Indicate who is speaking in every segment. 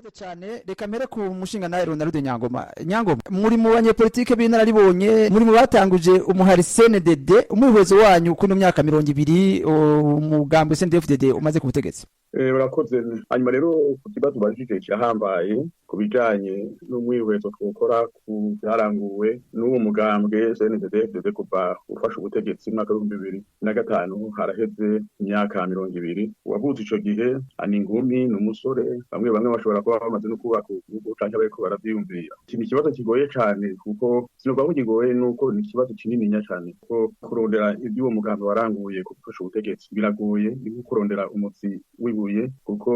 Speaker 1: Urakoze cyane, reka mpere ku mushinga nawe Ronald Nyangoma. Nyangoma, muri mu banyepolitike b'inararibonye, muri mu batanguje umuhari CNDD, umuyobozi wanyu kuno myaka 20 umugambwe CNDD-FDD umaze ku butegetsi.
Speaker 2: Urakoze. Hanyuma rero ku kibazo bajije kirahambaye ku bijanye n'umwihwezo twokora ku byaranguwe n'uwo mugambwe CNDD-FDD kuva ufasha ubutegetsi mu mwaka wa 2005 haraheze imyaka 20. Wavuze ico gihe ani ingumi n'umusore bamwe bashobora kuba bamaze no kubaka urugo canke bariko baravyiyumvira. Iki kibazo kigoye cyane kuko sinovuga ko kigoye nuko ni ikibazo kinininya cyane kuko kurondera iby'uwo mugambwe waranguye gufasha ubutegetsi biragoye ni kurondera umutsi wibuye kuko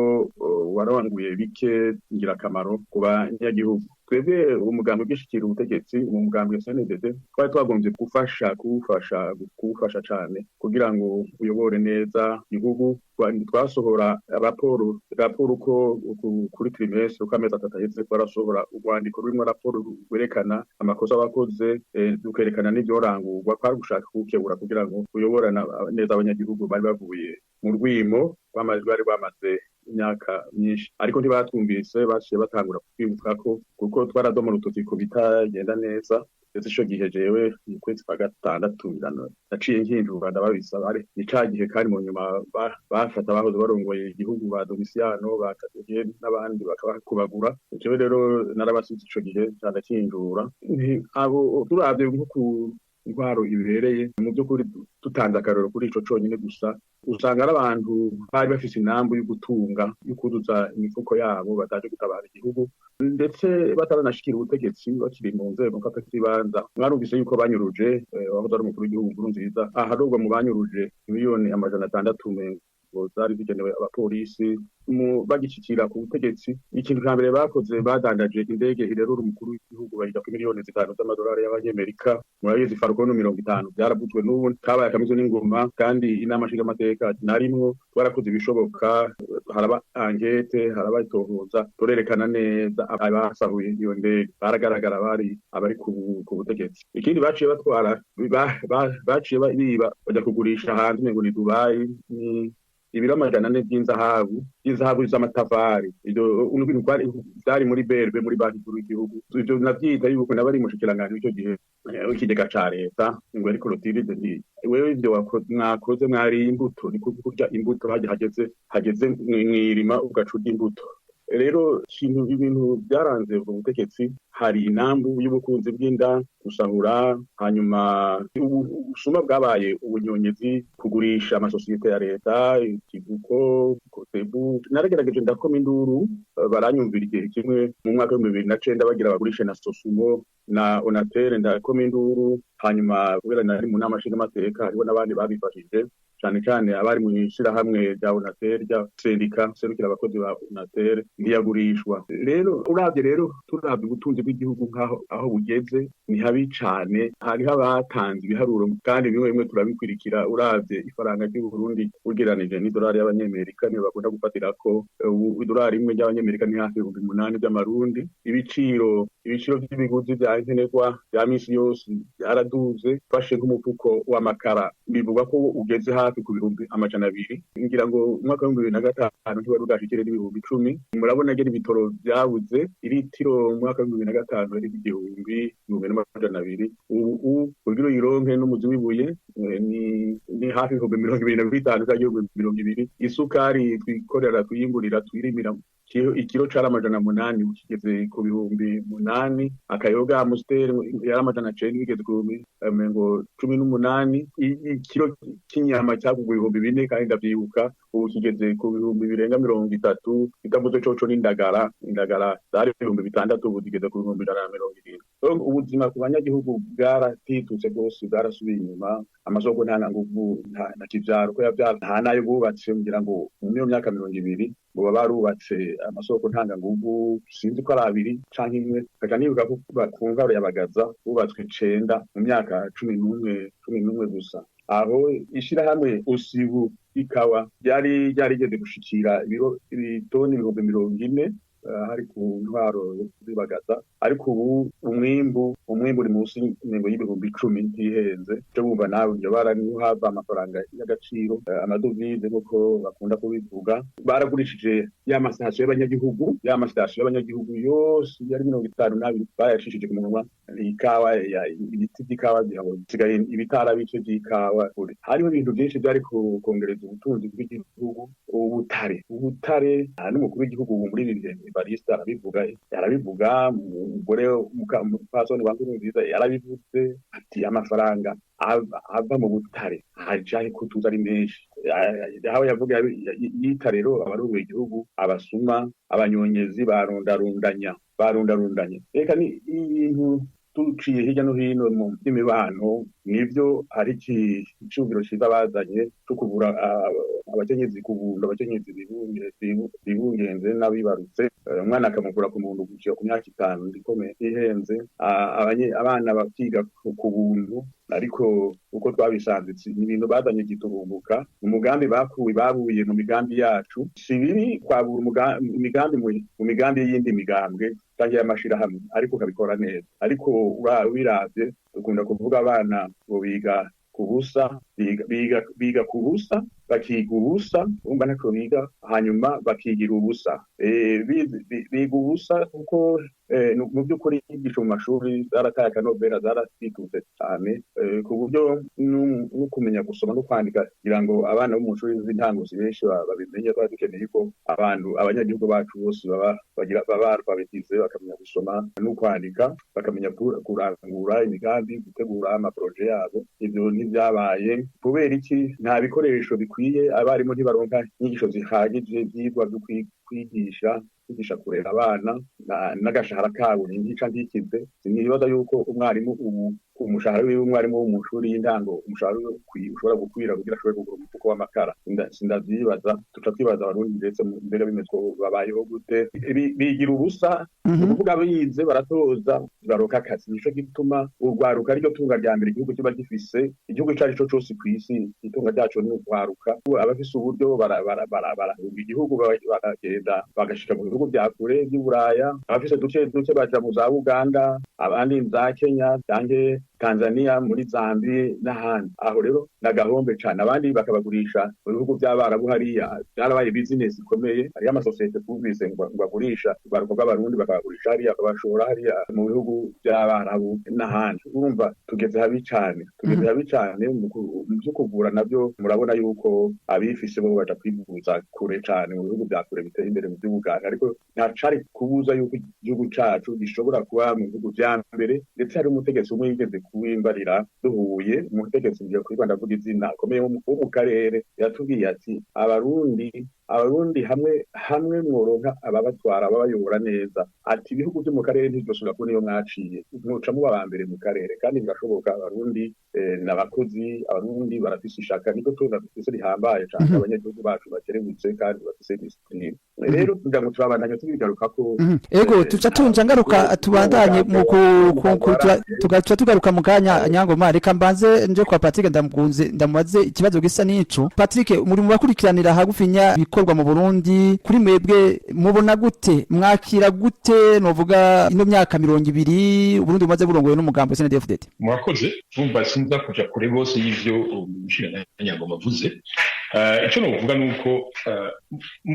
Speaker 2: waranguye bike ngirakamaro ku banyagihugu. Twebwe umugambi ugishikira ubutegetsi mu mugambi wa CNDD twari twagombye gufasha cyane kugira ngo uyobore neza igihugu. Twasohora raporo ko kuri trimestre uko amezi atatu aheze twarasohora urwandiko rurimo raporo rwerekana amakosa bakoze, dukerekana n'ibyorangurwa twari gushaka gukebura kugira ngo uyoborana neza abanyagihugu bari bavuye mu rwimo bari bamaze imyaka myinshi, ariko ntibatwumvise baciye batangura kwibuka ko kuko twaradomora ututiko bitagenda neza. Ndetse ico gihe jewe mu kwezi kwa gatandatu naciye nkinjura ndababisa bari icagihe kandi mu nyuma bafata bahoze barongoye igihugu ba Domiciano bakatege n'abandi bakabakubagura. Jewe rero narabasize ico gihe cyane abo turavye nko ku intwaro ibereye mu by'ukuri tutanze akarero kuri ico conyine gusa usanga n'abantu bari bafise inambu yo gutunga yo kuduza imifuko yabo bataje gutabara igihugu ndetse bataranashikira ubutegetsi bakiri mu nzego mfatakibanza. Mwarumvise yuko banyuruje wahoze ari umukuru w'igihugu Nkurunziza aharugwa mu banyuruje miliyoni 600 zari zigenewe abapolisi bagishikira ku butegetsi. Ikintu cya mbere bakoze badandaje indege irerura umukuru w'igihugu bahiga ku miliyoni 5 z'amadolari y'abanyamerika. Murabizi Falcon 50 byarabuzwe n'ubu kabaye akamizo n'ingoma kandi inama nshingamateka narimwo twarakoze ibishoboka, haraba angete haraba itohoza turerekana neza abasahuye iyo ndege baragaragara bari abari ku butegetsi. Ikindi baciye batwara baciye biba bajya kugurisha hanze ngo ni Dubai ni ibiro 400 by'inzahabu z'amatafari. Ibyo unubintu byari muri berbe muri banki y'u gihugu. Ibyo navyita yuko nabari mushikiranganje icyo gihe ikigega ca leta ngo ari Clotilde ndi wewe ibyo mwakoze mwari imbuto ni kurya imbuto hageze mwirima ugacuda imbuto. Rero ibintu byaranze ubutegetsi hari inambu y'ubukunzi bw'inda gusahura, hanyuma ubusuma bwabaye ubunyonyezi, kugurisha amasosiyete ya leta, ikivuko, kotebu. Naragerageje ndakoma induru baranyumvira igihe kimwe mu mwaka wa 2009 bagira bagurishe na Sosumo na Onatel ndakoma induru. Hanyuma kubera nari mu nama nshingamateka hariho n'abandi babifashije cyane abari mu ishirahamwe rya Onatel rya sendika serukira abakozi ba Onatel ntiyagurishwa. Rero turavye ubutunzi bw'igihugu aho bugeze ni habi cyane. Hariho abatanze ibiharuro kandi bimwe turabikwirikira. Uravye ifaranga ry'u Burundi ugereranije n'idolari y'abanyamerika niyo bakunda gufatira ko idolari imwe y'abanyamerika ni hafi 8,000 by'amarundi. Ibiciro by'ibiguzi bya nkenerwa bya misi yose byaraduze. Fashe nk'umufuko w'amakara bivuga ko ugeze hafi ku 200,000. Ngira ngo umwaka wa 2005 ntiwari udashikire n'ibihumbi 10. Murabona gere ibitoro byabuze iritiro umwaka wa 2005 ari 1,200. Ubu kugira yironke n'umuzi wibuye ni hafi 25 cyangwa 20. Isukari twikorera tuyingurira twirimira ikiro cara 800 ukigeze ku 8,000. Akayoga Amstel yari 900 bigeze ku 18. Ikiro kinyama cyagugwa 4,000 kandi ndavyibuka ubu kigeze ku 30,000. Itavuze coco n'indagara zari 6,000 ubu kigeze ku 170. Ubuzima ku banyagihugu bwaratitutse rwose, bwarasubiye inyuma. Amasoko nta nguvu nta kivyaro ko yavyara nta nayo bubatse. Ngira ngo mu myaka 20 bo barubatse amasoko ntanga nguvu sinzi ko ari 2 canke 1. Kaja nibuka ko bakumva yabagaza bubatswe 9 mu myaka 11 gusa. Aho ishirahamwe Usibu ikawa ryari ryarigeze gushikira ibitoni 40,000 hari ku ntwaro yo kubibagaza, ariko ubu umwimbu uri munsi y'ibihumbi 10 ntihenze. Cyo bumva nawe iryo bara niho hava amafaranga y'agaciro, amadovize nk'uko bakunda kubivuga. Baragurishije y'amasitasiyo y'abanyagihugu yose yari 52 bayashishije ku munwa. Ikawa ibiti by'ikawa bisigaye ibitara bice by'ikawa. Hariho ibintu byinshi byari kongereza ubutunzi bw'igihugu. Ubutare n'umukuru w'igihugu muri ibi bihe Evariste arabivuga umugore umupfasoni wa Nkurunziza yarabivuze ati amafaranga ava mu butare ajaye kutuza ari menshi. Aho yavuga yita rero abaruwe igihugu abasuma abanyonyezi barundarundanya. Reka ni ibintu tuciye hirya no hino mu by'imibano nivyo hari icumviro ciza bazanye cyo kuvura abakenyezi kubunda abakenyezi bibungenze n'abibarutse. Umwana akamuvura ku muntu guciye ku myaka 5 ndikomeye ihenze. Abana bakiga ku buntu, ariko uko twabisanzitse ni ibintu bazanye giturumbuka. Umugambi babuye mu migambi yacu si bibi kwabura imigambi mu migambi y'indi migambwe tangiye amashirahamwe, ariko kabikora neza. Ariko wiravye dukunda kuvuga abana bo biga kubusa, biga kubusa, bakiga ubusa, umva nako biga hanyuma bakigira ubusa. Biga ubusa kuko mu by'ukuri inyigisho mu mashuri zarataye akanobera, zarasitutse cyane ku buryo no kumenya gusoma no kwandika kugira ngo abana bo mu mashuri z'intango benshi babimenye. Twari dukeneye ko abanyagihugu bacu bose baba alfabetize, bakamenya gusoma no kwandika, bakamenya kurangura imigambi, gutegura amaproje yabo. Ibyo ntibyabaye kubera iki? Nta bikoresho bikwiye, abarimu ntibaronka inyigisho zihagije byigwa byo kwigisha kurera abana, n'agashahara kabo n'intica ntikize. Sinibaza yuko umwarimu ubu umushahara w'umwarimu wo mu mashuri y'intango umushahara ushobora gukwira kugira ashobore kugura umufuko w'amakara. Sindavyibaza, tuca twibaza abarundi ndetse mbere bimeze ko babayeho gute. Bigira ubusa, ukuvuga bize baratoza baroka akazi. Nico gituma urwaruka ariko tunga rya mbere igihugu kiba gifise. Igihugu cari cyo cyose kw'isi itunga ryacu ni urwaruka. Abafise uburyo barahunga igihugu bagenda bagashika mu bihugu bya kure by'Uburaya. Abafise duce baja mu za Uganda, abandi za Kenya canke Tanzania, muri Zambie n'ahandi. Aho rero nagahombe cyane. Abandi bakabagurisha mu bihugu by'Abarabu. Hariya byarabaye business ikomeye. Hariya amasosiyete twumvise ngo bagurisha barukoga abarundi bakabagurisha hariya, bakabashora hariya mu bihugu by'Abarabu n'ahandi. Urumva tugeze habi cyane mu byo kugura. Nabyo murabona yuko abifise bo baja kwivuza kure cyane mu bihugu bya kure biteye imbere mu by'ubuganga, ariko ntacari kubuza yuko igihugu cacu gishobora kuba mu bihugu bya mbere. Ndetse hari umutegetsi umwe yigeze kuwimbarira duhuye, umutegetsi ngiye kuri Rwanda avuga izina akomeye wo mu karere, yatubwiye ati abarundi hamwe mworonka ababatwara babayobora neza. Ati ibihugu byo mu karere ntibyosubira kubona iyo mwaciye, mwoca muba aba mbere mu karere. Kandi birashoboka. Abarundi n'abakozi, abarundi barafise ishaka, niko dufise rihambaye cyane. Abanyagihugu bacu bakerebutse kandi bafise discipline. Rero kugira ngo turabandanye tubigaruka ko
Speaker 1: ego tuca tunja ngaruka tubandanye mu tugaca tugaruka mu kanya. Nyangoma, reka mbanze nje kwa Patrick ndamubaze ikibazo gisa n'ico. Patrick, muri mu bakurikiranira hagufinya bikorwa mu Burundi, kuri mwebwe mubona gute, mwakira gute novuga ino myaka 20 Burundi bumaze burongoye n'umugambo CNDD-FDD?
Speaker 3: Murakoze. Umva sinza kuja kure bose y'ivyo umushira Nyangoma avuze. Ico novuga nuko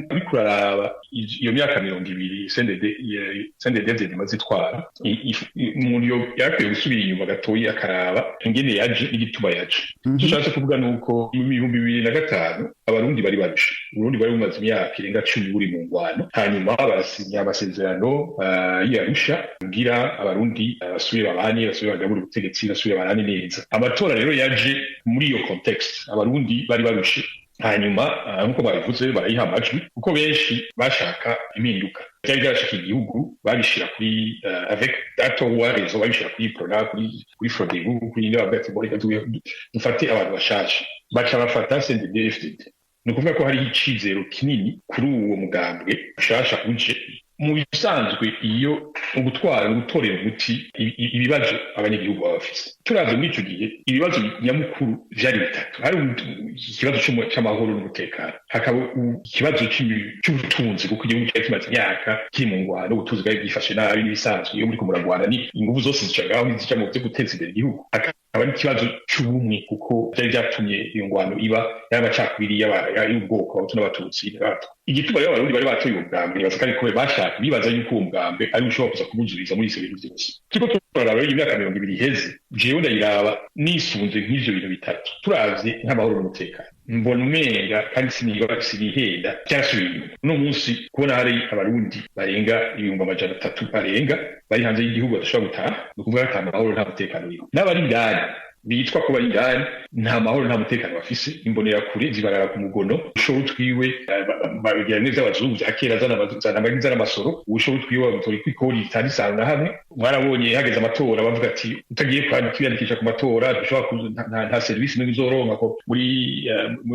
Speaker 3: ariko uraraba iyo myaka 20 CNDD-FDD imaze itwara, umuntu yakwiye gusubira inyuma gatoyi akaraba ingene yaje n'igituma yaje. Icyo nshatse kuvuga nuko mu 2005 abarundi bari barushe. Uburundi bari bumaze imyaka irenga 10 buri mu ngwano, hanyuma barasinya amasezerano y'Arusha kugira abarundi basubire bagabura ubutegetsi, basubire barane neza. Amatora rero yaje muri iyo context, abarundi bari barushe. Hanyuma nkuko babivuze barayiha amajwi kuko benshi bashaka impinduka. Byari byarashika igihugu babishira kuri avec datowarezo, babishira kuri program, kuri Frodebu, kuri Ndabagati Borika, dufate abantu bashaje baca bafata CNDD-FDD. Nukuvuga ko hari icizero kinini kuri uwo mugambwe ushasha uje. Mu bisanzwe iyo gutorera umuti ibibazo abanyagihugu baba bafise. Turavye muri ico gihe ibibazo nyamukuru vyari bitatu. Hari ikibazo c'amahoro n'umutekano, hakaba ikibazo c'ubutunzi kuko igihugu cyari kimaze imyaka kiri mu ngwano, ubutunzi bwari bwifashe nabi n'ibisanzwe. Iyo muriko muragwana ni inguvu zose zicagaho n'izija mu vyo guteza imbere igihugu. Hakaba n'ikibazo c'ubumwe kuko vyari vyatumye iyo ngwano iba y'amacakubiri y'ubwoko abahutu n'abatutsi n'abatwa. Igituma rero abarundi bari batoye umugambi nibaza kandi ko bashaka bibaza yuko uwo mugambi ari ushobora kuza kubuzuriza muri ivyo bintu vyose. Turiko turaraba rero imyaka 20 iheze, jewe ndayiraba nisunze nk'ivyo bintu bitatu. Turavye nk'amahoro n'umutekano, mbona umenga kandi sinihenda cyasubiye inyuma. Uno munsi kubona hari abarundi barenga 300,000 barenga bari hanze y'igihugu badashobora gutaha, ni ukuvuga ati amahoro nta mutekano uriho. N'abari indani bitwa ko bari indani nta mahoro nta mutekano bafise, imbonera kure zibarara ku mugono. Ushobo twiwe babigira neza abazungu za kera zana amasoro, ushobo twiwe bamutora kwikori itandisana na hamwe. Mwarabonye hageze amatora bavuga ati utagiye kwiyandikisha ku matora dushobora nta service n'imwe izoronka ko muri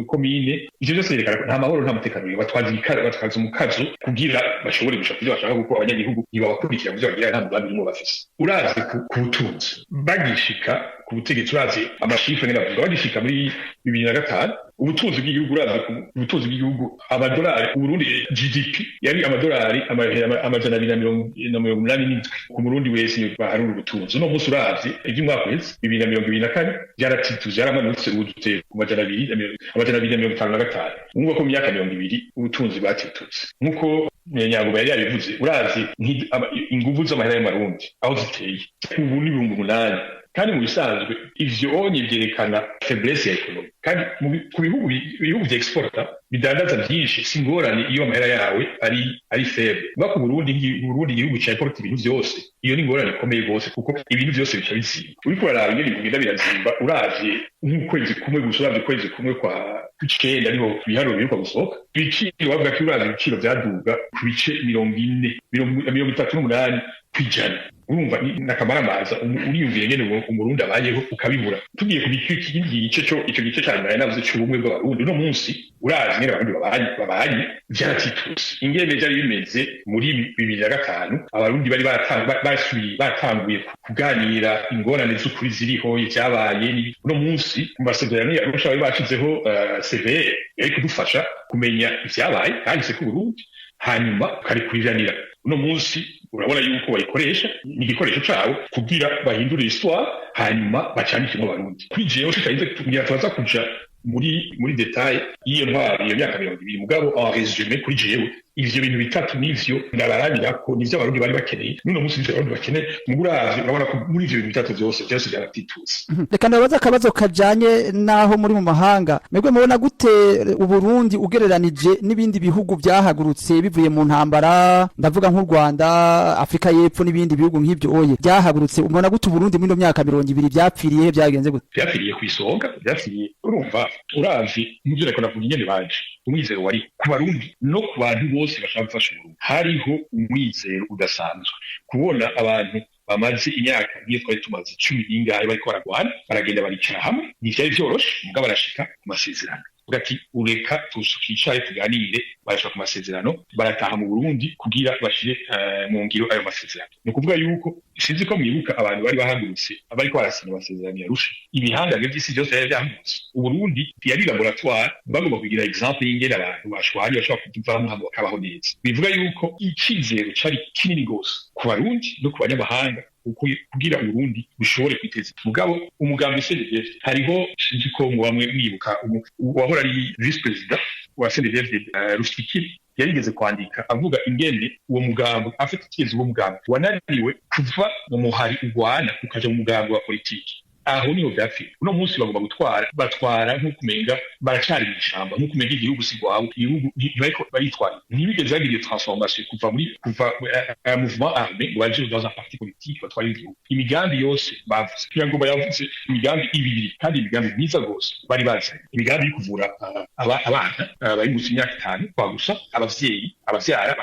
Speaker 3: komine. Ivyo byose yerekana nta mahoro nta mutekano uriho. Batwaza umukazo kugira bashobore gushaka ivyo bashaka kuko abanyagihugu ntibabakurikira muvyo bagira nta mugambi n'umwe bafise. Urazi ku butunzi bagishika ku butegetsi, urazi amashifre ngene bavuga bagishika muri 2005 ubutunzi bw'igihugu, urazi ubutunzi bw'igihugu amadolari Burundi GDP yari amadolari amajana 287 ku Murundi wese baharura ubutunzi. No munsi urazi iby'umwaka wese 2024 byaratituje yaramanutse ubudute ku majana 255. Umwe ko mu myaka 20 ubutunzi batitutse nkuko Nyangoma yari yabivuze. Urazi inguvu z'amahera y'amarundi aho ziteye ubu ni 800, kandi mu bisanzwe ivyo onye vyerekana faiblesse ya ekonomi. Kandi ku bihugu vya exporta bidandaza byinshi singorane iyo amahera yawe ari faible. Bako Burundi igihugu cya importa ibintu vyose, iyo ni ngorane ikomeye gose kuko ibintu vyose bica bizimba. Uriko uraraba ingene bigenda birazimba, uravye nk'ukwezi kumwe gusa, uravye ukwezi kumwe kwa kw'icenda ariho ibiharuro biruka gusohoka, ibiciro bavuga ko uravye ibiciro vyaduga ku bice 38% kw'ijana. Urumva nakamaramaza uriyumviye ngene umurundi abayeho ukabibura. Tugiye kubikiki gice ico gice cyane navuze cy'ubumwe bw'abarundi. No munsi urazi ngene abarundi babanye vyaratituse. Ingene byari bimeze muri 2005 abarundi bari batanguye kuganira ingorane z'ukuri ziriho icyabaye. No munsi mu masezerano y'Arusha bari bashizeho CVR yari kudufasha kumenya ivyabaye kandi se ku Burundi hanyuma karikuriranira. Uno munsi urabona yuko bayikoresha ni igikoresho cyawo kugira bahindure histoire hanyuma bacanikemo abarundi. Kuri jewe shikayize kugira tubaza kuja muri detail iyo ntwari iyo myaka 20 mugabo en résumé kuri jewe ivyo bintu bitatu nivyo ndabaranira ko nivyo abarundi bari bakeneye. Nuno munsi nivyo abarundi bakeneye muguravye urabona ko muri ivyo bintu bitatu byose byaratitutse.
Speaker 1: Reka ndabaza akabazo kajanye naho muri mu mahanga, mwebwe mubona gute Uburundi ugereranije n'ibindi bihugu byahagurutse bivuye mu ntambara, ndavuga nk'u Rwanda, Afrika y'Epfo n'ibindi bihugu nk'ivyo oye byahagurutse, ubona gute Uburundi muri myaka 20 byapfiriye byagenze gute?
Speaker 3: Byapfiriye kwisonga, byapfiriye urumva uravye muvyo reko navuga ingene baje umwizero wari ku barundi no ku bantu bose bashaka gufasha Uburundi. Hariho umwizero udasanzwe kubona abantu bamaze imyaka ngiye twari tumaze 10 ingahe bariko baragwana baragenda baricara hamwe, ntivyari vyoroshe mugabo barashika ku masezerano. Ugati ureka tusukicaye tuganire, barashaka ku masezerano barataha mu Burundi kugira bashire mu ngiro ayo masezerano. Ni kuvuga yuko sinzi ko mwibuka abantu bari bahagurutse abariko barasinya amasezerano yarusha ibihangange by'isi byose yari byahagurutse. Uburundi yari laboratoire bagomba kugira exemple y'ingene abantu bashwari bashaka kuvamo hamwe bakabaho neza. Bivuga yuko ikizero cari kinini gose ku barundi no ku banyamahanga kugira Uburundi bushobore kwiteza. Mugabo umugambi CNDD hariho sinzi ko mu bamwe mwibuka wahora ari vice president wa CNDD Rustikiri yarigeze kwandika avuga ingene uwo mugambi afite ikigezi uwo mugambi wananiwe kuva mu muhari urwana ukaja mu mugambi wa politiki. Aho niho byapfira. Uno munsi bagomba batwara nk'ukumenga baracari mu ishamba nk'ukumenga igihugu sigwaho igihugu ntibariko baritwara. Ntibigeze bagira transformation kuva un mouvement armé ngo baje dans un parti politique batwara igihugu. Imigambi yose bavuze kugira ngo bayavuze imigambi ibiri kandi imigambi myiza gose bari bazanye. Imigambi yo kuvura abana bari munsi y'imyaka 5 kwa gusa abavyeyi abavyara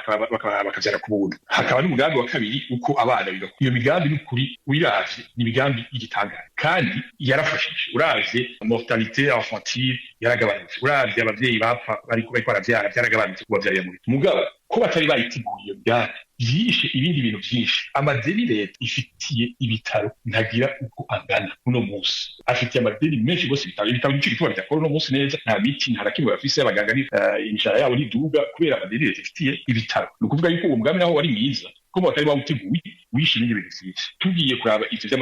Speaker 3: bakavyara ku buntu. Hakaba n'umugambi wa kabiri uko abana biga. Iyo migambi n'ukuri wiravye ni imigambi y'igitangara kandi yarafashije. Uravye mortalité infantile yaragabanutse uravye abavyeyi bapfa bariko baravyara byaragabanutse ku bavyariye muri mugabo ko batari bayiteguye bya byishe ibindi bintu byinshi amadeni leta ifitiye ibitaro ntagira uko angana uno munsi afitiye amadeni menshi gose ibitaro n'icyo gituma byakora uno munsi neza nta miti nta rakimwe bafise abaganga ni injara yabo niduga kubera amadeni leta ifitiye ibitaro ni ukuvuga yuko uwo mugambi naho wari mwiza ko batari bawuteguye wishe ibindi bintu byinshi tugiye kuraba ivyo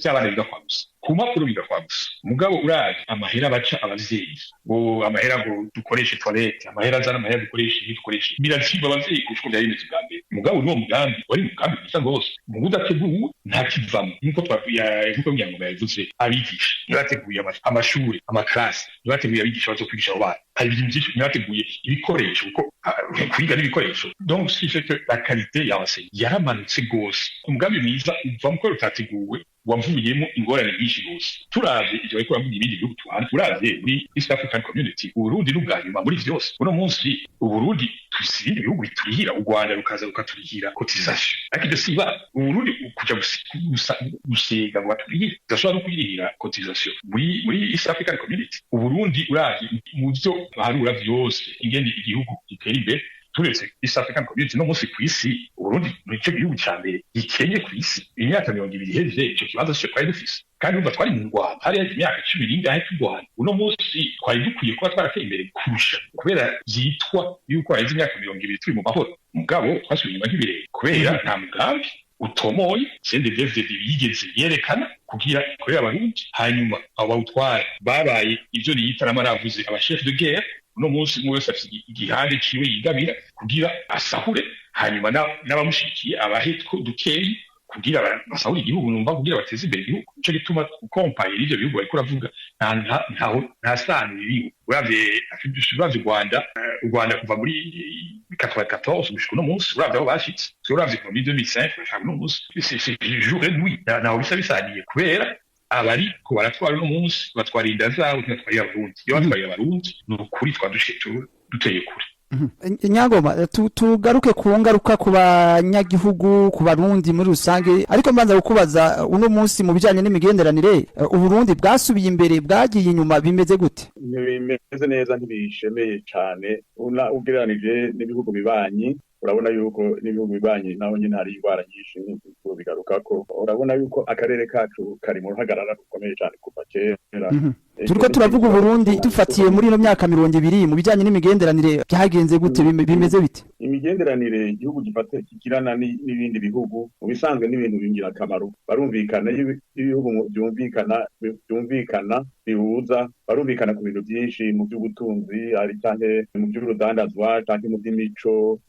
Speaker 3: by'abana biga kwa gusa ku mpapuro biga kwa gusa mugabo uraje amahera baca abavyeyi ngo amahera ngo dukoreshe toilette amahera azana amahera dukoreshe dukoreshe biraciba abavyeyi kuko byari bimeze bwa mbere mugabo n'uwo mugambi wari mugambi mwiza rwose mu budateguwe nta kivamo nk'uko nk'uko Nyangoma yavuze abigisha ntibateguye amashuri amaklasi ntibateguye abigisha bazo kwigisha abo bana hari ibintu byinshi ntibateguye ibikoresho kuko kwiga n'ibikoresho donc ce qui fait que la qualité y'enseignement yaramanutse rwose umugambi mwiza uva mu ko utateguwe wavuyemo ingorane nyinshi gose turavye ivyo bariko baravuga ibindi bihugu turavye muri East African Community Uburundi n'ubwanyuma muri vyose uno munsi Uburundi tusibindi bihugu biturihira u Rwanda rukaza rukaturihira cotisation ariko ivyo siba Uburundi kuja gusega ngo baturihire udashobora no kwirihira cotisation muri East African Community Uburundi uravye mu vyo baharura vyose ingene igihugu gitera imbere turetse East African Community no munsi kw'isi Uburundi nico gihugu ca mbere gikenye kw'isi imyaka 20 iheze ico kibazo cyo twari dufise kandi umva twari mu Rwanda hari imyaka 10 ahe turwana uno munsi twari dukwiye kuba twarateye imbere kurusha kubera byitwa yuko haheze imyaka 20 turi mu mahoro mugabo twasubiye inyuma nk'ibirere kubera nta mugambi utomoye CNDD-FDD yigeze yerekana kugira ikorera abarundi hanyuma abo bawutwara babaye ivyo yita n'amaravuze aba chef de guerre uno munsi umwe wese afite igihande ciwe yigabira kugira asahure hanyuma n'abamushikiye abahetko dukeyi kugira basahure igihugu numva kugira bateze imbere igihugu ico gituma compare ivyo bihugu bariko ravuga nta sano biriho uravye u Rwanda kuva muri 94 gushika uno munsi uravye aho bashitse uravye kuva muri 2005 gushika uno munsi c'est jour et nuit naho bisa bisaniye kubera abari ko baratwara uno munsi batwara inda zabo batwara abarundi iyo batwara abarundi n'ukuri duteye kure
Speaker 1: Nyangoma tugaruke ku ngaruka ku banyagihugu ku barundi muri rusange ariko mbanza kukubaza uno munsi mu bijanye n'imigenderanire Uburundi bwasubiye imbere bwagiye inyuma bimeze gute
Speaker 2: bimeze neza ntibishemeye cyane ugereranije n'ibihugu bibanyi urabona yuko n'ibihugu bibanyi naho nyine hari indwara nyinshi n'ibyo bigaruka ko urabona yuko akarere kacu kari mu ruhagarara rukomeye cyane kuva kera
Speaker 1: turiko turavuga Uburundi dufatiye muri ino myaka 20 mu bijanye n'imigenderanire byagenze gute bimeze bite
Speaker 2: imigenderanire igihugu gifata n'ibindi bihugu mu bisanzwe n'ibintu bingira akamaro barumvikana ibihugu byumvikana bihuza barumvikana ku bintu byinshi mu by'ubutunzi ari cyane mu by'urudandazwa cyane mu by'imico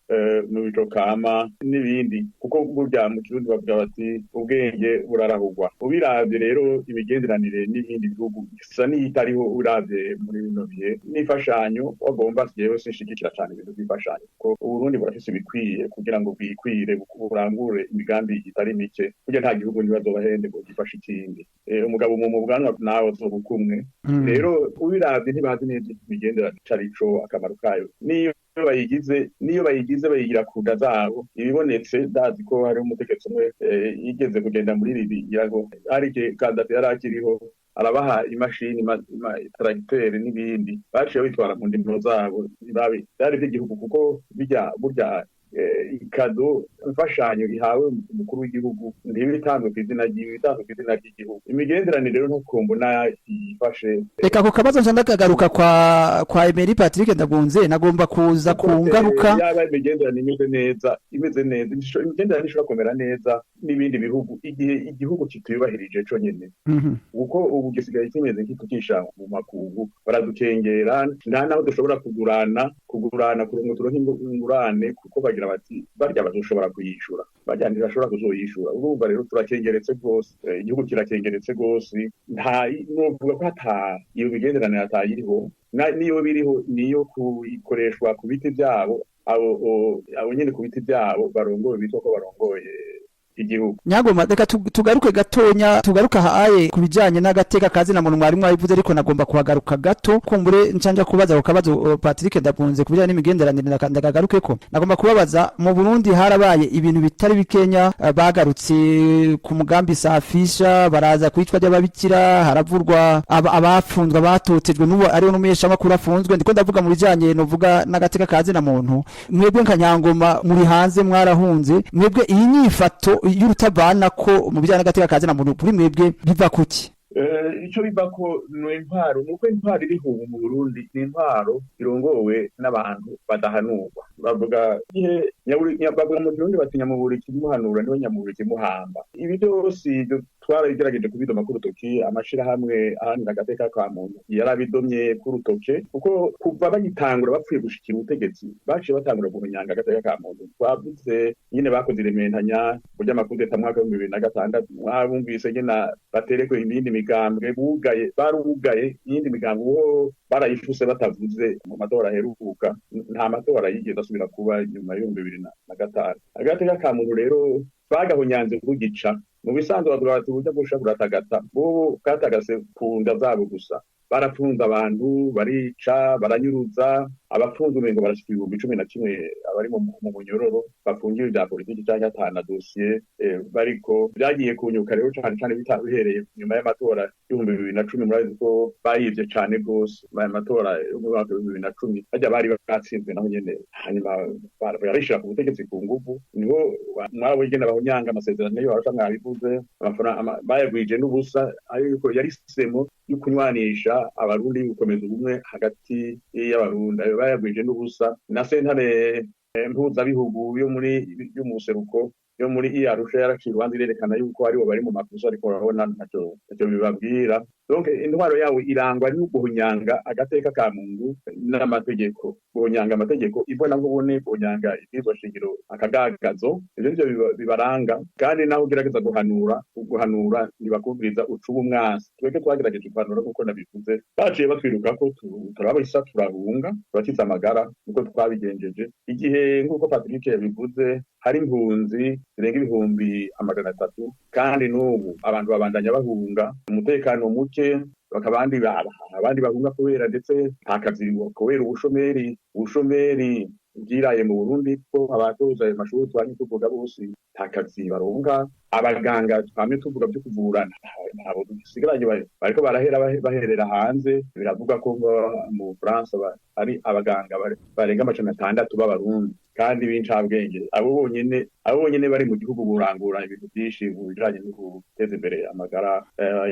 Speaker 2: n'imico kama n'ibindi kuko burya mu kirundi bavuga bati ubwenge burarahugwa ubiravye rero imigenderanire n'ibindi bihugu gisa n'itariho uravye muri bino bihe n'ifashanyo bagomba yewe sinshigikira cyane ibintu by'ifashanyo kuko Uburundi burafise ibikwiye kugira ngo bwikwire burangure imigambi itari mike kugira nta gihugu ntibazobahende ngo gifashe ikindi umugabo mu bwanwa nawe zobukumwe rero ubiravye ntibazi neza imigenderanire carico akamaro kayo niyo bayigize bayigira ku nda zabo ibibonetse dazi ko hari umutegetsi umwe yigeze kugenda muri Libya ngo hari Gaddafi yarakiriho arabaha imashini tracteur n'ibindi baciye bitwara mu ndimo zabo byari by'igihugu kuko burya ikado imfashanyo ihawe umukuru w'igihugu ntibitanzwe ku izina ry'igihugu imigenderanire rero ntukumbona ifashe
Speaker 1: reka ko kabazo ndakagaruka kwa Emery Patrick Ndagunze nagomba kuza ku ngaruka
Speaker 2: yaba imigenderanire imeze neza imigenderanire ishobora kumera neza n'ibindi bihugu igihe igihugu kitubahirije cyo nyene uko ubu gisigaye kimeze nk'itukisha mu makungu baradukengera nta naho dushobora kugurana kurongo turonka ingurane kuko bagira bati barya bazoshobora kuyishura barya ntibashobora kuzoyishura urumva rero turakengeretse rwose igihugu kirakengeretse rwose nta novuga ko iyo migenderanire atayiriho niyo biriho niyo kuyikoreshwa ku biti byabo abo nyene ku biti byabo barongoye bitwa ko barongoye igihugu.
Speaker 1: Nyangoma reka tugaruke gatonya tugaruka haye kubijanye n'agateka kazi na muntu mwari mwabivuze ariko nagomba kuhagaruka gato kumbure ncanja kubaza ukabazo Patrick Ndakunze kubijanye n'imigenderanire ndagaruke nagomba kubabaza mu Burundi harabaye ibintu bitari bikenya bagarutse ku mugambi safisha baraza kwicwa ry'ababikira haravurwa abafunzwe batotejwe n'ubu ariyo n'umuyesha makuru afunzwe ndiko ndavuga mu bijanye novuga n'agateka kazi na muntu mwebwe nka Nyangoma muri hanze mwarahunze mwebwe iyi nyifato y'urutabana ko mu bijanye n'agateka kazi na muntu kuri mwebwe biva kuki
Speaker 2: ico bivako n'intwaro nuko intwaro iri hubu mu Burundi n'intwaro irongowe n'abantu badahanurwa bavuga ihe bavuga mu Burundi batinya mu buri kimuhanura niwe nyamuburi kimuhamba ibi byose twarabigerageje kubidoma ku rutoki amashira hamwe ahanira agateka ka muntu yarabidomye ku rutoke kuko kuva bagitangura bapfuye gushikira ubutegetsi baciye batangura guhunyanga agateka ka muntu twavuze nyine bakoze irementanya burya amakudeta mwaka wa 2006 mwabumvise nyina batereko ibindi migambwe barugaye iyindi migambwe bara barayifuse batavuze mu matora aheruka nta matora yigeze asubira kuba nyuma yo 2005 agateka ka muntu rero bagahunyanze kugica mu bisanzwe bagura tubuja gushagura tagata bo katagase kunda zabo gusa barapfunda abantu barica baranyuruza abapfunze umengo barashika 11 abari mu munyororo bafungiwe bya politiki cyangwa atana dossier bariko byagiye kunyuka rero cyane bitabihereye nyuma y'amatora y'2010 murazi ko bayivye cyane gose amatora yo mu mwaka wa 2010 bajya bari batsinzwe naho nyene hanyuma barishira ku butegetsi ku nguvu niho mwabo igenda bahonyanga amasezerano yo barasha mwabivuze amafaranga bayagwije n'ubusa ariko yari semo y'ukunywanisha abarundi gukomeza ubumwe hagati y'abarundi bayagwije n'ubusa na sentare mpuza bihugu yo mu seruko yo muri Arusha yaraciye ubanza irerekana yuko ari bo bari mu makosa ariko urabona ntacyo bibabwira donc intwaro yawe irangwa n'uguhunyanga agateka ka muntu n'amategeko guhunyanga amategeko ibona nk'ubone guhunyanga ibizwa shingiro akagagazo ibyo bibaranga kandi naho ugerageza guhanura ntibakubwiriza ucuba umwasi tweke twagerageje guhanura kuko nabivuze baciye batwiruka ko turabisa turahunga turakiza amagara nuko twabigenjeje igihe nk'uko Patrick yabivuze hari impunzi zirenga 300,000 kandi n'ubu abantu babandanya bahunga umutekano muke bakabandi bahunga kubera ndetse ntakazi kubera ubushomeri bwiraye mu Burundi ko abatoza amashuri twanye tuvuga bose ntakazi baronga abaganga twamye tuvuga byo kuvurana abo dusigaranye bariko baherera hanze biravuga ko mu France ari abaganga barenga 600 b'abarundi kandi b'incabwenge abo bonyene bari mu gihugu burangura ibintu byinshi bijanye no guteza imbere amagara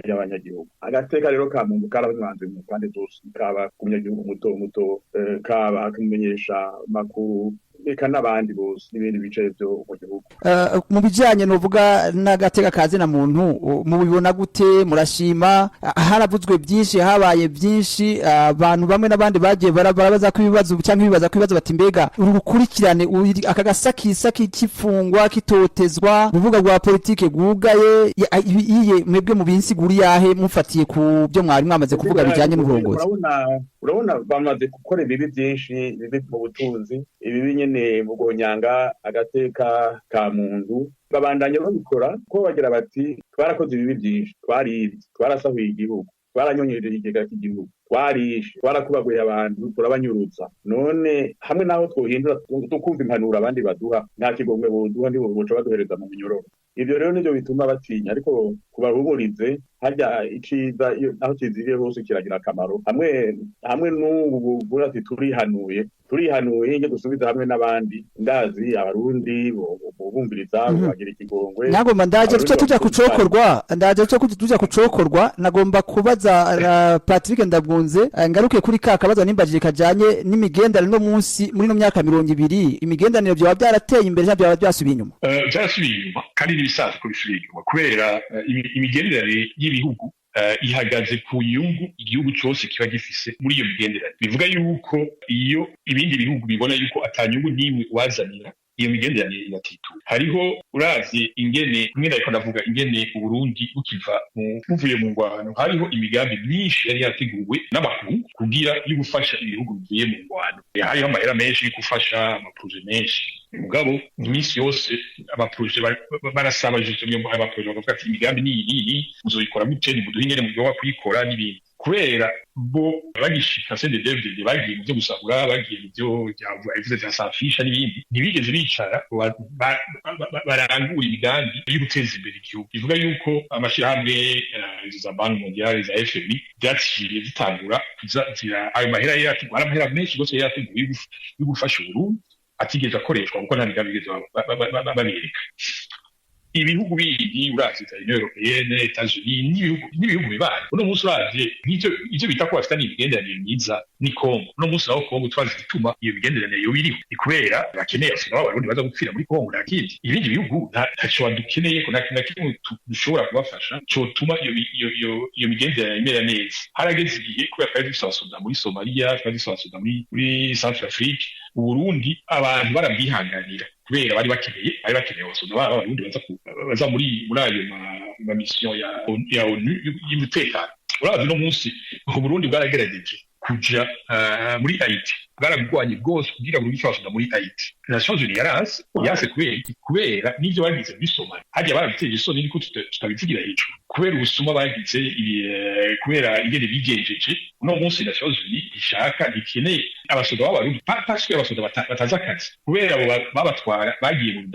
Speaker 2: y'abanyagihugu agateka rero ka muntu karabwanze mu kandi dose kaba kumyagihugu muto kaba kumenyesha makuru eka n'abandi bose n'ibindi bice byo mu gihugu
Speaker 1: mu bijanye novuga n'agateka kazi na muntu mubibona gute murashima haravuzwe byinshi habaye byinshi abantu bamwe n'abandi bagiye barabaza ko ibibazo cyangwa ibibaza ko ibibazo bati mbega urukurikirane akagasakisaki kifungwa kitotezwa uvuga rwa politike gugaye iye mwebwe mu binsiguri yahe mufatiye ku byo mwari mwamaze kuvuga bijanye n'uburongozi
Speaker 2: urabona bamaze gukora ibibi byinshi bibi mu butunzi ibibi nyene mu guhonyanga agateka ka muntu babandanya babikora ko bagira bati twarakoze ibibi byinshi twarasahuye igihugu twaranyonyereje igega cy'igihugu twarishe twarakubaguye abantu turabanyurutsa none hamwe naho twohindura tukumva impanuro abandi baduha nta kigomwe boduha ndi boca baduhereza mu minyororo ibyo rero nibyo bituma batinya ariko kubahumurize hajya iciza aho kiziriye hose kiragira akamaro hamwe n'ubu burati turihanuye nge dusubiza hamwe n'abandi ndazi abarundi bumviriza bagira ikigongwe
Speaker 1: nagomba ndaje tuja kucokorwa nagomba kubaza Patrick Ndakunze ngaruke kuri kabazo nimbajije kajanye n'imigendanire no munsi muri no myaka 200 imigendanire byo byarateye imbere cyangwa byasubiye inyuma
Speaker 3: byasubiye inyuma kandi nibisaza ko bisubiye inyuma kubera imigendanire y'ibihugu ihagaze ku nyungu igihugu cyose kiba gifise muri iyo migenderanire bivuga yuko iyo ibindi bihugu bibona yuko atanyungu nimwe wazanira iyo migenderanire iratitura. Hariho uravye ingene mwene ariko ndavuga ingene Burundi bukiva buvuye mu ngwano, hariho imigambi myinshi yari yateguwe n'abakungu kugira yo gufasha ibihugu bivuye mu ngwano. Hariho amahera menshi yo gufasha amaproje menshi. Mugabo iminsi yose amaproje barasaba justement amaproje bakavuga ati imigambi ni uzoyikora muteni muduhe ingene mugomba kuyikora n'ibindi. Kubera bo bagishika CNDD bagiye mu byo gusabura, bagiye mu byo byavuze bya safisha n'ibindi, ntibigeze bicara barangura imigambi yo guteza imbere igihugu. Bivuga yuko amashirahamwe za Banki Mondiale za FMI byaciye zitangura ayo mahera yategura amahera menshi gose yateguye yo gufasha Burundi atigeze akoreshwa kuko nta migambi igeze babereka. Ibihugu bindi uravye Union Européenne, États-Unis n'ibihugu bibaye uno munsi uravye ivyo bita ko bafitanye imigenderanire myiza ni Congo. Uno munsi aho Congo twazi gituma iyo migenderanire yo biriho ni kubera bakeneye asino abarundi baza gupfira muri Congo. Nakindi ibindi bihugu ntaco dukeneye ko na kimwe dushobora kubafasha cyo tuma iyo migenderanire imera neza. Harageze igihe kubera kandi dusasoza muri Somalia, kandi dusasoza muri Central Afrique, Burundi abantu barabyihanganira kubera bari bakeneye abasoda b'abarundi baza muri ayo ma mission ya ONU y'umutekano. Urazi no munsi Burundi bwaragerageje kuja muri Haiti, bwaragwanye bwose kugira ngo bifashe muri Haiti. Nations Unies yase kubera n'ivyo bagize muri Somalia hajya barabiteje isoni niko tutabivugira hejuru kubera ubusuma bagize kubera ingene bigenjeje. No munsi Nations Unies ishaka ikeneye abasoda b'abarundi paswe abasoda bataza akazi kubera abo babatwara bagiye mu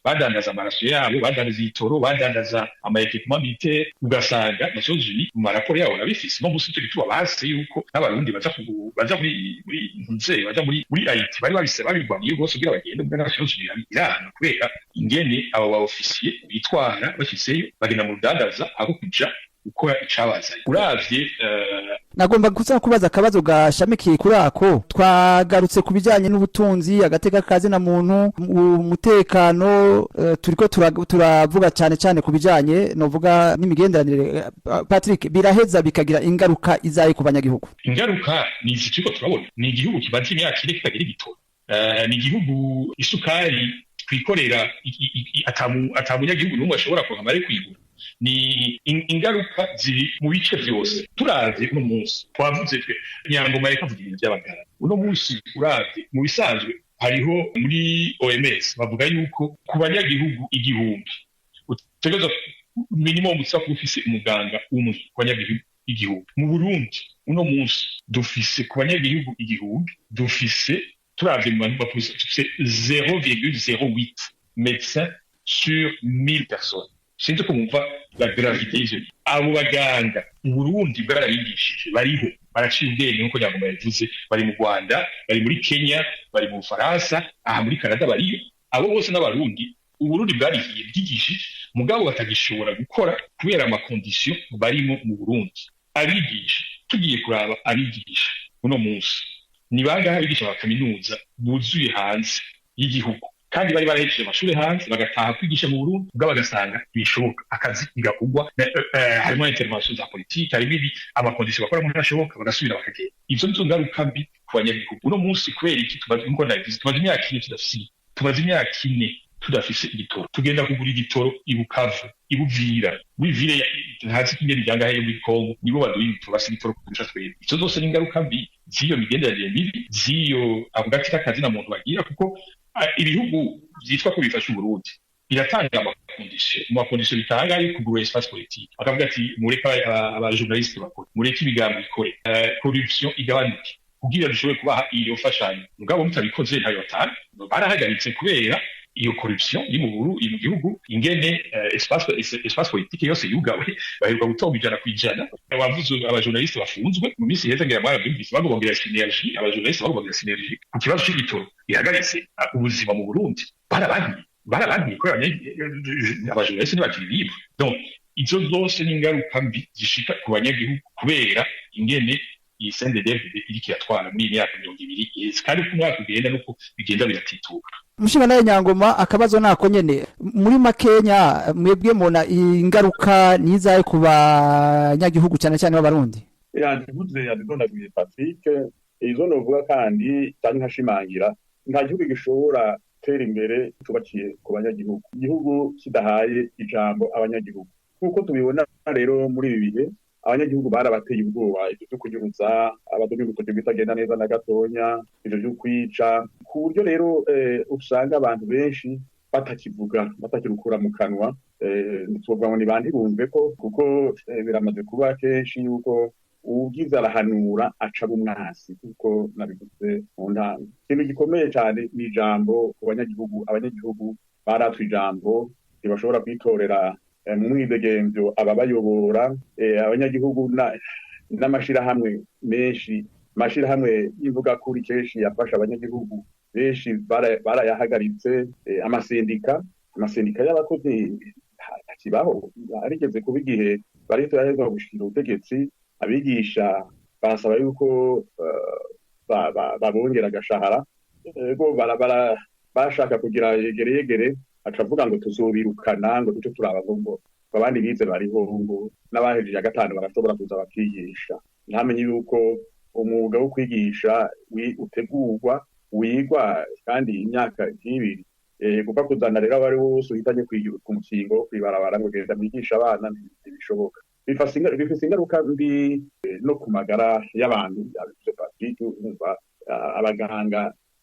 Speaker 3: badandaza amaraso yabo, badandaza itoro, badandaza ama-equipement militaire. Ugasanga Nations Unies mu maraporo yabo nabifise no munsi cyo gituba base yuko n'abarundi baza muri Haiti bari babirwaniye gose kugira bagende muri Nations Unies irana kubera ingene abo ba officier bitwara bashiseyo bagenda mu rudandaza aho kuja ukora icabaza. Uravye
Speaker 1: nagomba kubaza akabazo gashamikiye kuri ako. Twagarutse ku bijyanye n'ubutunzi, agateka kazi na muntu, umutekano, turiko turavuga cyane ku bijyanye novuga n'imigenderanire. Patrick, biraheza bikagira ingaruka izaye ku banyagihugu?
Speaker 3: Ingaruka ni ziciko turabona. Ni igihugu kibaze imyaka ire kitagira igitoro. Ni igihugu isukari twikorera atamunyagihugu n'umwe ashobora kuhamara kwigura. Ni ingaruka ziri mu bice byose. Turavye uno munsi twavuze twe Nyangoma reka vugira iby'abagara. Uno munsi uravye mu bisanzwe hariho muri OMS bavuga yuko ku banyagihugu igihumbi utegereza minimum usaba ufise umuganga umwe ku banyagihugu igihumbi. Mu Burundi uno munsi dufise ku banyagihugu igihumbi dufise turavye mu bantu dufise 0,08 médecins sur 1000 personnes. Sinzi ko mumva la gravité y'ivyo. Abo baganga mu Burundi barabigishije, bariho baraciye ubwenge nkuko Nyangoma yavuze, bari mu Rwanda, bari muri Kenya, bari mu Faransa, aha muri Canada bariyo. Abo bose n'abarundi Uburundi bwarihiye bwigishije mugabo batagishobora gukora kubera ama condition barimo mu Burundi. Abigisha tugiye kuraba abigisha uno munsi ni bangahe abigisha ba kaminuza buzuye hanze y'igihugu kandi bari barahejeje amashuri hanze bagataha kwigisha mu Burundi ubwo bagasanga bishoboka akazi igakugwa harimo intervention za politique harimo amakondisiyo bakora mu nashoboka bagasubira bakagenda. Ivyo nizo ngaruka mbi ku banyagihugu. Uno munsi kubera iki tumaze imyaka ine tudafise igitoro. Tugenda kugura igitoro ibukavu ibuvira wivire ntazi kingene ryangahe muri Kongo nibo baduye igitoro basi igitoro kurusha twebwe. Izo zose ni ingaruka mbi z'iyo migenderanire mibi z'iyo avuga akazi na muntu bagira kuko ibihugu byitwa ko bifasha Burundi biratanga amakondisiyo bitanga yo kugura espace politique. Bakavuga ati mureka abajournaliste bakora, mureka imigambi ikore, corruption igabanuke kugira dushobore kubaha iyo fashanyo. Mugabo mutabikoze ntayo batanga barahagaritse kubera iyo corruption iri mu gihugu ingene espace politique yose yugawe baheruka gutomba 100%. Abavuze abajournaliste bafunzwe mu minsi iheze ngira mwarabyumvise bagomba synergie, abajournaliste bagomba synergie ku kibazo cy'igitoro ihagaritse ubuzima mu Burundi. Barabangiye ko abajournaliste ntibakiri libre. Donc izo zose ni ingaruka mbi zishika ku banyagihugu kubera ingene iyi CNDD-FDD iriko yatwara muri imyaka 20 kandi ku mwaka ugenda nuko bigenda biratituka.
Speaker 1: Mushinga naye Nyangoma akabazo nako nyene muri Makenya mwebwe mona ingaruka nizaye ku banyagihugu cyane cyane b'abarundi.
Speaker 2: Ndivuze yadondaguye Patrick izo novuga kandi cyane nkashimangira nta gihugu gishobora gutera imbere tubakiye ku banyagihugu, igihugu kidahaye ijambo abanyagihugu. Nk'uko tubibona rero muri ibi bihe abanyagihugu barabateye ubwoba, ibyo byo kunyuruza abadomi gutoke bitagenda neza na gatonya, ibyo byo kwica, ku buryo rero usanga abantu benshi batakirukura mu kanwa. Ntitwovuga ngo ni bandi bumve ko, kuko biramaze kuba kenshi yuko ugize arahanura aca umwasi, kuko nabivuze mu ntango. Ikintu gikomeye cyane ni ijambo ku banyagihugu. Abanyagihugu baratwe ijambo, ntibashobora kwitorera mu mwidegemvyo ababayobora. Abanyagihugu n'amashirahamwe menshi, amashirahamwe y'imvuga kuri kenshi yafasha abanyagihugu benshi barayahagaritse. Amasendika y'abakozi ntakibaho, arigeze kuba igihe barito yahezwa gushikira ubutegetsi. Abigisha basaba yuko babongera agashahara, bashaka kugira yegere acavuga ngo tuzobirukana, ngo duce turaba ngo abandi bize bariho, ngo n'abahejeje gatanu barashobora kuza bakigisha. Ntamenye yuko umwuga wo kwigisha utegurwa, wigwa kandi imyaka nk'ibiri. Kuko kuzana rero abari bose uhitanye ku mukingo kwibarabara ngo genda mwigisha abana ntibishoboka. Bifise ingaruka mbi no ku magara y'abantu.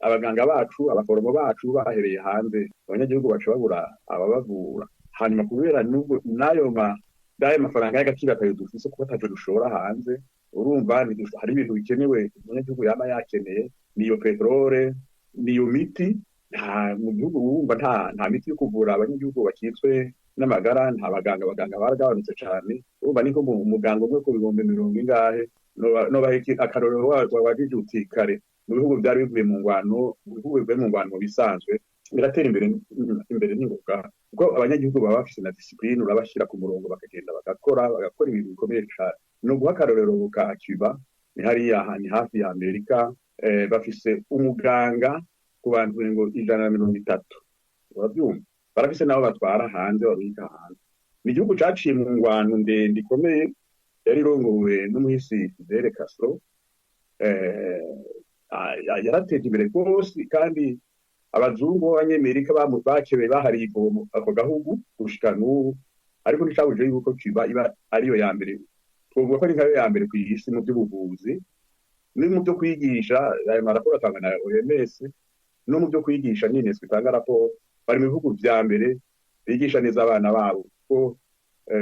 Speaker 2: Abaganga bacu, abaforomo bacu bahereye hanze, abanyagihugu baca babura ababavura. Hanyuma kubera n'ayo mafaranga y'agaciro atayo dufise kuko ataje dushora hanze, urumva hari ibintu bikenewe umunyagihugu yama yakeneye, niyo peterole, niyo miti. Mu gihugu wumva nta miti yo kuvura abanyagihugu bakitswe n'amagara, nta baganga baragabanutse cyane. Urumva niko muganga umwe ku bihumbi 40 no bahiki akarorero wajije utikare mu bihugu byari bivuye mu ngwano bisanzwe biratera imbere n'ingoga, kuko abanyagihugu baba bafise na discipline, urabashyira ku murongo bakagenda bagakora ibintu bikomeye cyane. No guha akarorero ka Cuba, ni hafi ya Amerika, bafise umuganga ku bantu ngo 130. Urabyumva, barafise nabo batwara hanze, babika hanze. Ni igihugu caciye mu ngwano ndende ikomeye yari rongowe n'umuhisi Fidel Castro. Yarateje imbere rwose, kandi abazungu b'abanyamerika bakebe bahariye ako gahugu gushika n'ubu, ariko nticabuje yuko Cuba iba ariyo ya mbere. Twovuga ko ari nkayo ya mbere ku isi mu by'ubuvuzi, no mu byo kwigisha. Ayo maraporo atanga na OMS, no mu byo kwigisha nyine twitanga raporo, bari mu bihugu vya mbere bigisha neza abana babo, ko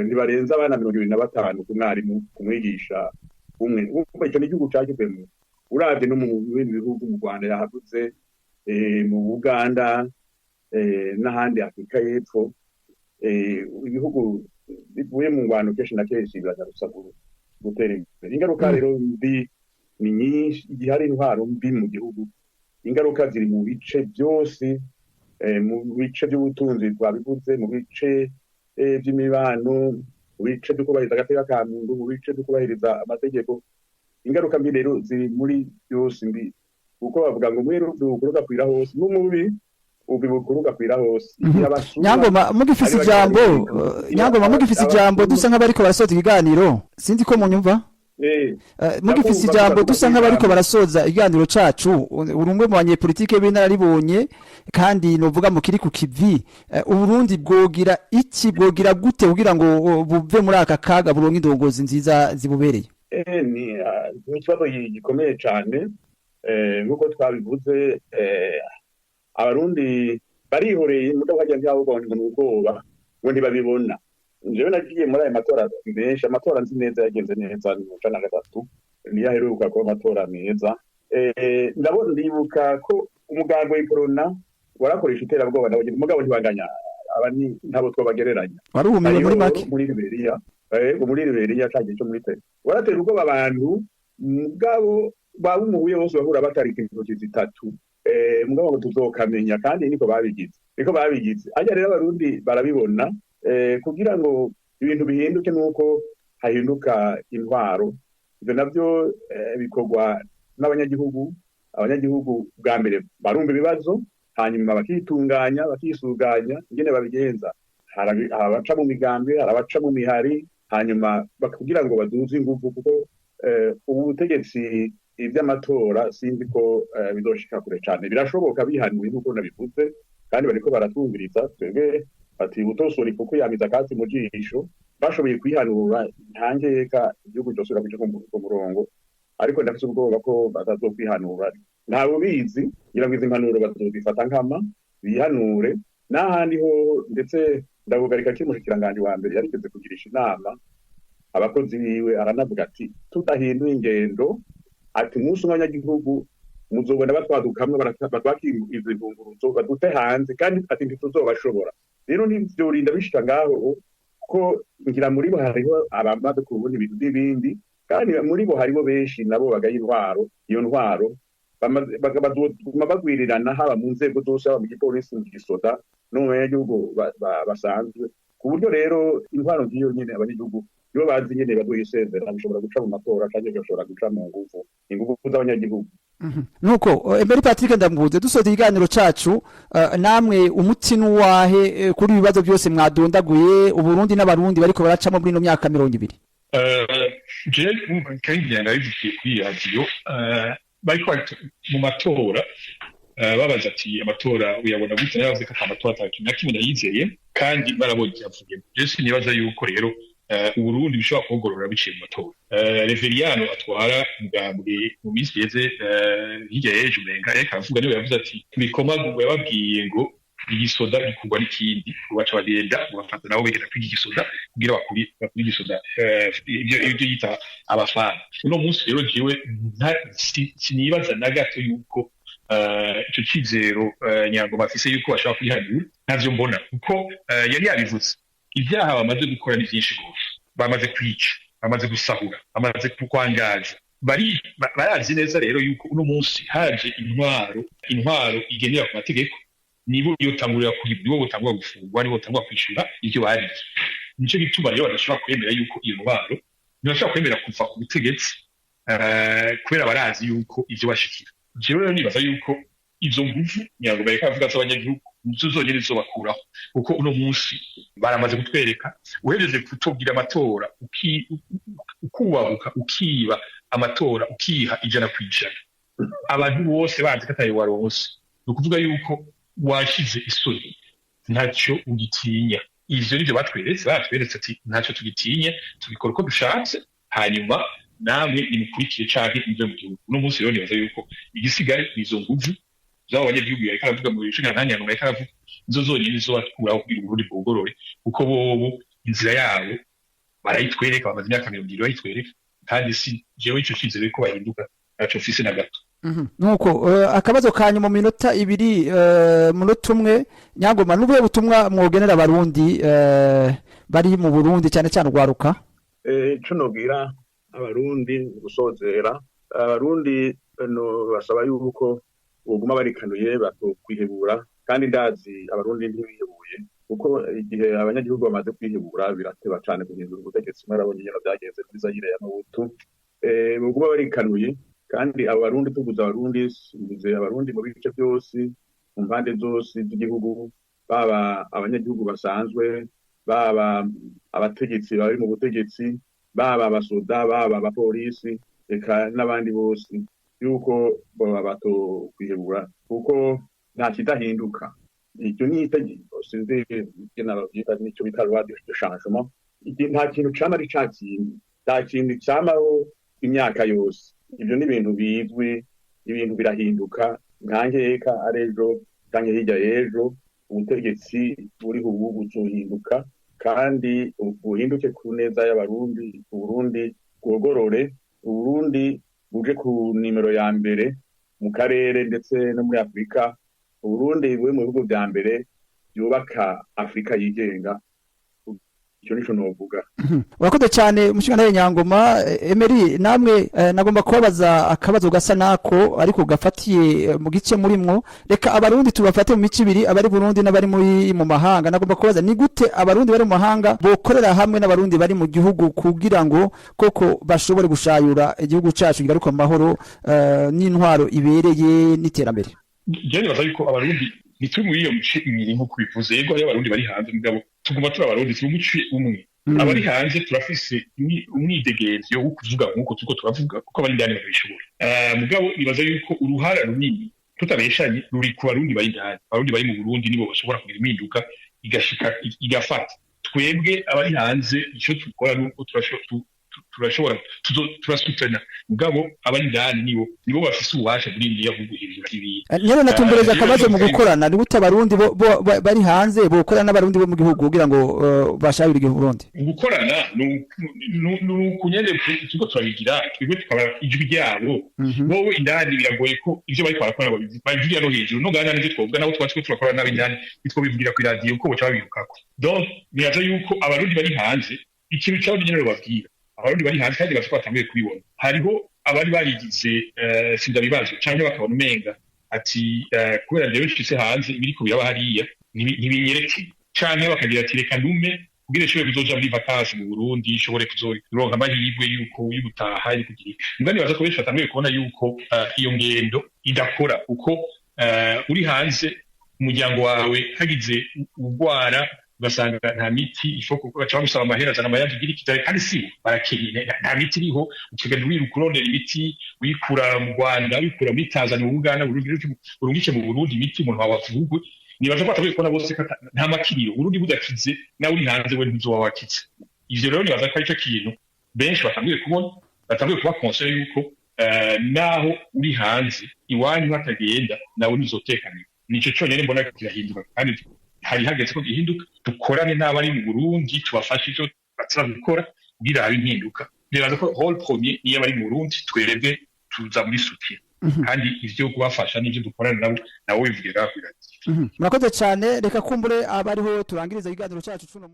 Speaker 2: ntibarenza abana 25 ku mwarimu kumwigisha umwe. Icyo ni igihugu cagizwemo. Uravye no mu bindi bihugu, mu Rwanda yahagutse, mu Uganda, n'ahandi Afrika y'Epfo, ibihugu bivuye mu ngwano kenshi na kenshi biragarutsa gutera imbere. Ingaruka rero mbi ni nyinshi. Igihe hari intwaro mbi mu gihugu, ingaruka ziri mu bice byose, mu bice by'ubutunzi twabivuze, mu bice by'imibano, mu bice byo kubahiriza agateka ka muntu, mu bice byo kubahiriza amategeko. Ingaruka mbi rero ziri muri byose mbi, kuko bavuga ngo mwero dukuruka kwira hose n'umubi ubibukuruka kwira hose.
Speaker 1: Nyangoma mugifise ijambo dusa nk'abariko barasoza ikiganiro, sinzi ko munyumva. Mugifise ijambo dusa nk'abariko barasoza ikiganiro cacu. Urumwe mu banyepolitike b'inararibonye, kandi novuga mu kiri ku kivi. Uburundi bwogira iki, bwogira gute kugira ngo buve muri aka kaga, buronke indongozi nziza zibubereye?
Speaker 2: Ni ikibazo gikomeye cyane. Nk'uko twabivuze, abarundi barihoreye mudahajya byabo ngo n'ubwoba ngo ntibabibona. Jewe nagiye muri aya matora menshi, amatora nzi neza yagenze neza, ni 2023 niyo aheruka kuba amatora meza. Ndabona ndibuka ko umugambo w'ikorona warakoresha iterabwoba, mugabo ntibanganya abani ntabo twabagereranya.
Speaker 1: Waruhumiye muri make
Speaker 2: muri Liberia cyagiye cyo muri tele, waratera ubwoba abantu, mugabo babumuhuye bose bahura batari intoki zitatu. Mugabo ngo tuzokamenya, kandi niko babigize. Ajya rero abarundi barabibona. Kugira ngo ibintu bihinduke nuko hahinduka intwaro. Ibyo nabyo bikorwa n'abanyagihugu. Abanyagihugu bwa mbere barumva ibibazo, hanyuma bakitunganya, bakisuganya ingene babigenza. Abaca mu migambi, abaca mu mihari, hanyuma kugira ngo baduze ingufu, kuko ubu butegetsi iby'amatora sinzi ko bizoshika kure cyane. Birashoboka bihanuye nk'uko nabivuze, kandi bariko baratwumviriza twebwe ati utosora ifuku yamiza akatsi mu jisho bashoboye kwihanura ntangeka igihugu cyosubira kuja ku murongo ariko ndafise ubwoba ko batazokwihanura ntawe ubizi ngira ngo izi mpanuro bazozifata nkama bihanure n'ahandi ho ndetse ndavugarika kiri mushikiranganje wa mbere yarigeze kugirisha inama abakozi biwe aranavuga ati tudahinduye ingendo ati umunsi w'abanyagihugu muzobona batwadukamwe batwakira izi mvunguruzo badute hanze kandi ati ntituzobashobora rero ntivyorinda bishika ngaho ko ngira muri bo hariho abamaze kubona ibintu n'ibindi kandi muri bo hariho benshi nabo bagaye intwaro iyo ntwaro baguma bagwirirana haba mu nzego zose haba mu gipolisi mu gisoda no mu banyagihugu basanzwe ku buryo rero intwaro nk'iyo nyene abanyagihugu iyo bazi nyene bazoyisezera bishobora guca mu matora canke bishobora guca mu inguvu z'abanyagihugu
Speaker 1: nuko Emery Patrick Ndambuze dusoza ikiganiro cacu namwe umuti nuwahe kuri ibibazo byose mwadondaguye uburundi n'abarundi bariko baracamo muri no myaka 20
Speaker 3: je kandi ndabivugiye kuri radio bariko mu matora babaza ati amatora uyabona gute yavuze ko amatora atatu na kimwe yizeye kandi barabonye yavuye je nibaza yuko rero uburundi bishobora kugorora biciye mu matora Reveriano atwara mugambwe mu minsi yeze hirya y'ejo urenga yakavuga niwe yavuze ati bikomagurwa yababwiye ngo igisoda bikugwa n'ikindi baca bagenda bafata nabo begera kwiga igisoda kugira bakuri igisoda ibyo yita abafana uno munsi rero jiwe sinibaza na gato yuko ico cizero Nyangoma afise yuko bashaka kwihanura ntavyo mbona kuko yari yabivuze ibyaha bamaze gukora ni byinshi gose bamaze kwica bamaze gusahura bamaze kwangaza barazi neza rero yuko uno munsi haje intwaro igendera ku mategeko nibo yotangurira nibo botangura gufungwa nibo botangura kwishura ivyo bari nico gituma rero badashobora kwemera yuko iyo ntwaro ntibashobora kwemera kuva ku butegetsi kubera barazi yuko ivyo bashikira jewe rero nibaza yuko izo nguvu Nyangoma reka avuga z'abanyagihugu nizo zonyene zobakuraho kuko uno munsi baramaze gutwereka uhejeje kutubwira amatora ukubabuka ukiba amatora ukiha 100% abantu bose bazi kataye waronse ukuvuga yuko washize isoni ntacyo ugitinya ivyo nivyo batweretse ati ntacyo tugitinya tubikora uko dushatse hanyuma namwe nimukurikiye canke ivyo mu gihugu uno munsi rero nibaza yuko igisigaye nizo nguvu zabo abanyagihugu yareka aravuga mu bishinga Nyangoma yareka aravuga izo zonyene zo bakuraho kugira uburundi bwogorore kuko bobo inzira yabo barayitwereka bamaze imyaka 20 bayitwereka kandi si jewe ico cyizere ko bahinduka naco fise na gato
Speaker 1: nuko akabazo kanyu mu minota 2 munota umwe Nyangoma nubuye butumwa mwogenera abarundi bari mu Burundi cyane cyane ugwaruka
Speaker 2: ico nogira abarundi gusozera abarundi no basaba yuko uguma barikanuye batokwihebura kandi ndazi abarundi ntibihebuye kuko igihe abanyagihugu bamaze kwihebura birateba cyane guhindura ubutegetsi marabonye nyina byagenze kuri Zaire ya Mobutu uguma barikanuye kandi abarundi tuguza abarundi mu bice byose mu mpande zose z'igihugu baba abanyagihugu basanzwe baba abategetsi bari mu butegetsi baba abasoda baba abapolisi eka n'abandi bose yuko baba bato kwihebura kuko nta kidahinduka icyo ni itegeko sinzi byita n'icyo bita loi de changement nta kintu cama ari cakindi nta kintu camaho imyaka yose ibyo ni ibintu bizwi ibintu birahinduka nkangeka arejo canke hirya y'ejo ubutegetsi buri ubu buzohinduka kandi ubuhinduke ku neza y'abarundi Uburundi bwogorore Uburundi buje ku nimero ya mbere mu karere ndetse no muri Afrika Uburundi buri mu bihugu bya mbere byubaka Afrika yigenga icyo nico novuga
Speaker 1: urakoze cyane umushinga Nyangoma Emery namwe nagomba kubabaza akabazo gasa nako ariko gafatiye mu gice murimwo reka abarundi tubafate mu mici ibiri abari Burundi n'abari mu mahanga nagomba kubaza ni gute abarundi bari mu mahanga bokorera hamwe n'abarundi bari mu gihugu kugira ngo koko bashobore gushayura igihugu cyacu kigaruka mu mahoro n'intwaro ibereye n'iterambere
Speaker 3: je nibaza yuko abarundi nitwe muri iyo mice ibiri nko kubivuze yego ari abarundi bari hanze mugabo tuguma turi abarundi turi umuce umwe abari hanze turafise umwidegenzi wo kuvuga nkuko tuko turavuga kuko abari ndani babishobora mugabo nibaza yuko uruhara runini tutabeshanye ruri ku barundi bari indani. Abarundi bari mu Burundi nibo bashobora kugira impinduka igashika igafata. Twebwe abari hanze icyo dukora nuko turashobora turasutana mugabo abari indani nibo bafise ububasha muri ndiya guhindura ibi.
Speaker 1: Nyene natumbereza akabazo mu gukorana ni gute abarundi bari hanze bokorana n'abarundi bo mu gihugu kugira ngo bashabire igihugu Burundi.
Speaker 3: Gukorana kunyende tuko turabigira twebwe tukaba ijwi ryabo bowe indani biragoye ko ivyo bari kwarakora babivugira no hejuru no gana n'ivyo twovuga nabo twatwe turakora n'abindani bitwo bivugira ku radio ko boca babirukako. Donc niyaza yuko abarundi bari hanze ikintu cyawo nyene babwira abarundi bari hanze kandi bafite batangiye kubibona. Hariho abari barigize sindabibazo cyangwa bakabona umenga ati kubera rero nshitse hanze ibiriko biraba hariya ntibinyereke cyangwa bakagira ati reka ndume kugira ishobore kuzoja muri vacances mu Burundi ishobore kuzoronka amahirwe yuko yubutaha ari kugira. Ngani baza kubesha batangiye kubona yuko iyo ngendo idakora uko uri hanze umuryango wawe hagize ugwara ugasanga nta miti ifoko baca gusaba amahera azana amayaje igira kitare kandi si barakenye nta miti iriho ukigenda wirukurondera imiti wikura mu Rwanda wikura muri Tanzania mu Uganda urungike mu Burundi imiti umuntu wawe afugwe nibaje ko atabiye kubona bose nta makiriro Burundi budakize nawe uri hanze we ntuzo wakize. Ivyo rero nibaza ko ari cyo kintu benshi batangiye kubona batangiye kuba conseil yuko naho uri hanze iwanyu hatagenda nawe nizotekana. Nico cyonyine mbona kirahinduka kandi hari hageze ko gihinduka dukorane n'abari mu Burundi tubafashe icyo batsaba gukora kugira habe impinduka. Nibaza ko whole premier niyo bari mu Burundi twerebwe tuza muri soutien kandi ivyo kubafasha n'ivyo dukorana nabo bivugira kwirati.
Speaker 1: Murakoze cyane reka kumbure abariho turangiriza ikiganiro cyacu cuno